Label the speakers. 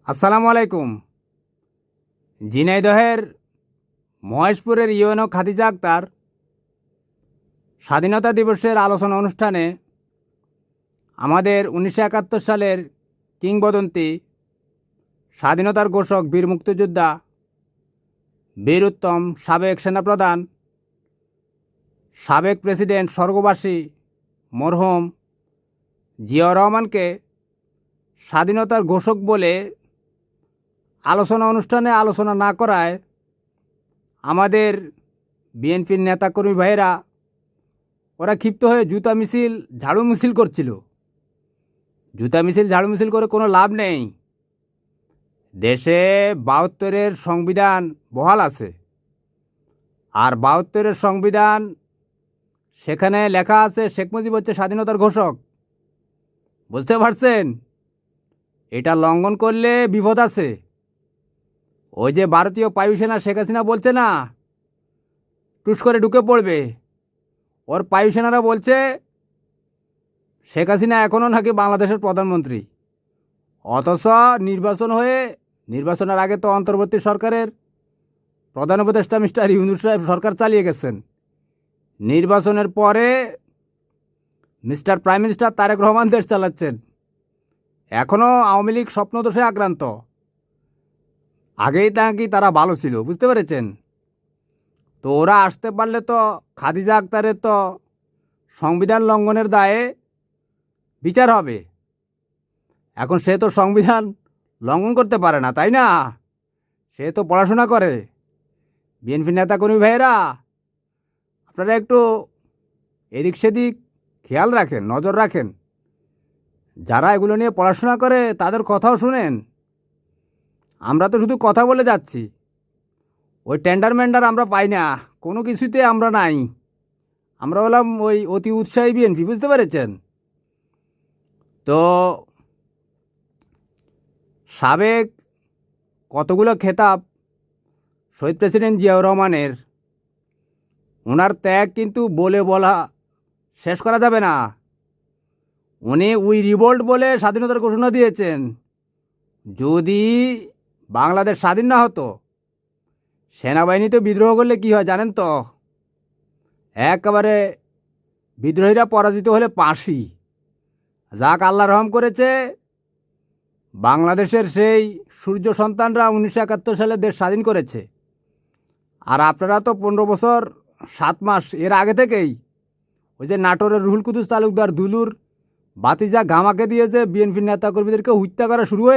Speaker 1: আসসালামু আলাইকুম। ঝিনাইদহের মহেশপুরের ইউএনও খাদিজা আক্তার স্বাধীনতা দিবসের আলোচনা অনুষ্ঠানে আমাদের 1971 সালের কিংবদন্তি স্বাধীনতার ঘোষক বীর মুক্তিযোদ্ধা বীর উত্তম সাবেক সেনাপ্রধান সাবেক প্রেসিডেন্ট স্বর্গবাসী মরহুম জিয়াউর রহমানকে স্বাধীনতার ঘোষক বলে আলোচনা অনুষ্ঠানে আলোচনা না করায় আমাদের বিএনপির নেতাকর্মী ভাইয়েরা ওরা ক্ষিপ্ত হয়ে জুতা মিছিল ঝাড়ু মিছিল করছিল। জুতা মিছিল ঝাড়ু মিছিল করে কোনো লাভ নেই। দেশে 72-এর সংবিধান বহাল আছে, আর 72-এর সংবিধান সেখানে লেখা আছে শেখ মুজিব হচ্ছে স্বাধীনতার ঘোষক। বুঝতে পারছেন? এটা লঙ্ঘন করলে বিপদ আছে। ওই যে ভারতীয় বায়ুসেনা শেখ হাসিনা বলছে না, টুস করে ঢুকে পড়বে, ওর বায়ুসেনারা বলছে শেখ হাসিনা এখনও নাকি বাংলাদেশের প্রধানমন্ত্রী। অথচ নির্বাচনের আগে তো অন্তর্বর্তী সরকারের প্রধান উপদেষ্টা মিস্টার ইউনূস সাহেব সরকার চালিয়ে গেছেন। নির্বাচনের পরে mister prime minister Tarique Rahman দেশ চালাচ্ছেন। এখনও আওয়ামী লীগ স্বপ্নদোষে আক্রান্ত। আগেই নাকি তারা ভালো ছিল, বুঝতে পেরেছেন? তো ওরা আসতে পারলে তো খাদিজা আক্তারের তো সংবিধান লঙ্ঘনের দায়ে বিচার হবে। এখন সে তো সংবিধান লঙ্ঘন করতে পারে না, তাই না? সে তো পড়াশোনা করে। বিএনপি নেতাকর্মী ভাইয়েরা, আপনারা একটু এদিক সেদিক খেয়াল রাখেন, নজর রাখেন। যারা এগুলো নিয়ে পড়াশোনা করে তাদের কথাও শুনেন। আমরা তো শুধু কথা বলে যাচ্ছি, ওই টেন্ডার ম্যান্ডার আমরা পাই না, কোনো কিছুতে আমরা নাই। আমরা হলাম ওই অতি উৎসাহী বিএনপি, বুঝতে পেরেছেন? তো সাবেক কতগুলো খেতাব শহীদ প্রেসিডেন্ট জিয়াউর রহমানের, ওনার ত্যাগ কিন্তু বলা শেষ করা যাবে না। উনি উই রিভোল্ট বলে স্বাধীনতার ঘোষণা দিয়েছেন। যদি বাংলাদেশ স্বাধীন না হতো, সেনাবাহিনীতে বিদ্রোহ করলে কি হয় জানেন তো? একেবারে বিদ্রোহীরা পরাজিত হলে ফাঁসি। যাক, আল্লাহ রহম করেছে, বাংলাদেশের সেই সূর্য সন্তানরা 1971 সালে দেশ স্বাধীন করেছে। আর আপনারা তো 15 বছর 7 মাস এর আগে থেকেই ওই যে নাটোরের রুহুল কুদ্দুস তালুকদার দুলুর বাতিজা গামাকে দিয়ে যে বিএনপির নেতাকর্মীদেরকে হত্যা করা শুরু হয়ে